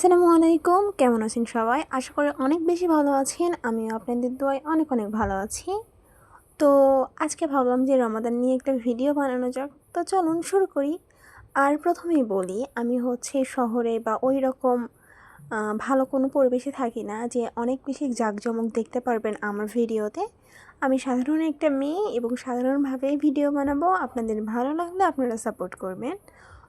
আসসালামু আলাইকুম, কেমন আছেন সবাই? আশা করি অনেক বেশি ভালো আছেন। আমিও আপনাদের দোয়ায় অনেক অনেক ভালো আছি। তো আজকে ভাবলাম যে রমাদান নিয়ে একটা ভিডিও বানানো যাক। তো চলুন শুরু করি। আর প্রথমেই বলি, আমি হচ্ছে শহরে বা ওই রকম ভালো কোনো পরিবেশে থাকি না যে অনেক বেশি জাঁকজমক দেখতে পারবেন আমার ভিডিওতে। আমি সাধারণ একটা মেয়ে এবং সাধারণভাবেই ভিডিও বানাবো। আপনাদের ভালো লাগলে আপনারা সাপোর্ট করবেন।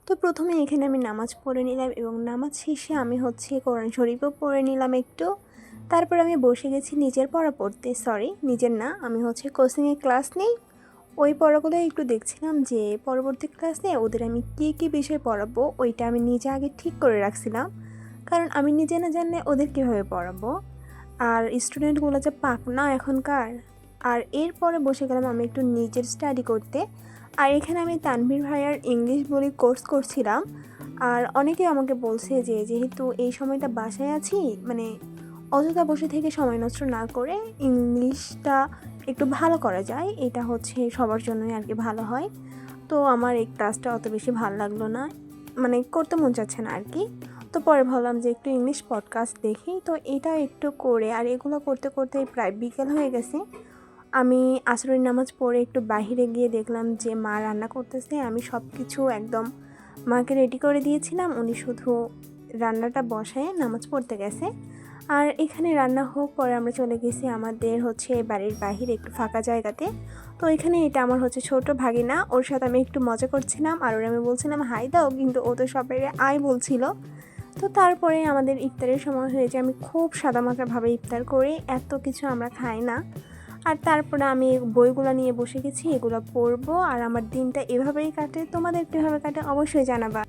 তো প্রথমে এখানে আমি নামাজ পড়ে নিলাম এবং নামাজ শেষে আমি হচ্ছে কোরআন শরীফও পড়ে নিলাম একটু। তারপর আমি বসে গেছি নিজের পড়া পড়তে। নিজের না, আমি হচ্ছে কোচিংয়ে ক্লাস নেই। ওই পড়াগুলো একটু দেখছিলাম যে পরবর্তী ক্লাসে ওদের আমি কী বিষয় পড়াবো, ওইটা আমি নিজে আগে ঠিক করে রাখছিলাম। কারণ আমি নিজে না জানলে ওদের কীভাবে পড়াবো। আর স্টুডেন্টগুলো যে পাক না এখনকার। আর এরপরে বসে গেলাম আমি একটু নিজের স্টাডি করতে। আর এখানে আমি তানভীর ভাইয়ার ইংলিশ বলি কোর্স করছিলাম। আর অনেকে আমাকে বলছে যে যেহেতু এই সময়টা বাসায় আছি, মানে অযথা বসে থেকে সময় নষ্ট না করে ইংলিশটা একটু ভালো করা যায়, এটা হচ্ছে সবার জন্যই আর কি ভালো হয়। তো আমার এই ক্লাসটা অত বেশি ভালো লাগলো না, মানে করতে মন চাচ্ছে না আর কি। তো পরে ভাবলাম যে একটু ইংলিশ পডকাস্ট দেখি, তো এটা একটু করে আর এগুলো করতে করতে প্রায় বিকেল হয়ে গেছে। আমি আসরের নামাজ পড়ে একটু বাইরে গিয়ে দেখলাম যে মা রান্না করতেছে। আমি সব কিছু একদম মাকে রেডি করে দিয়েছিলাম, উনি শুধু রান্নাটা বসায় নামাজ পড়তে গেছে। আর এখানে রান্না হোক, পরে আমরা চলে গেছি আমাদের হচ্ছে বাড়ির বাহিরে একটু ফাঁকা জায়গাতে। তো এখানে এটা আমার হচ্ছে ছোট ভাগিনা, ওর সাথে আমি একটু মজা করছিলাম আর ওর আমি বলছিলাম হাই দাও, কিন্তু ও তো সবাই আয় বলছিল। তো তারপরে আমাদের ইফতারের সময় হয়েছে। আমি খুব সাদামাটাভাবে ইফতার করি, এত কিছু আমরা খাই না। আর তারপরে আমি বইগুলো নিয়ে বসে গেছি, এগুলো পড়বো। আর আমার দিনটা এভাবেই কাটে। তোমাদের কীভাবে কাটে অবশ্যই জানাবা।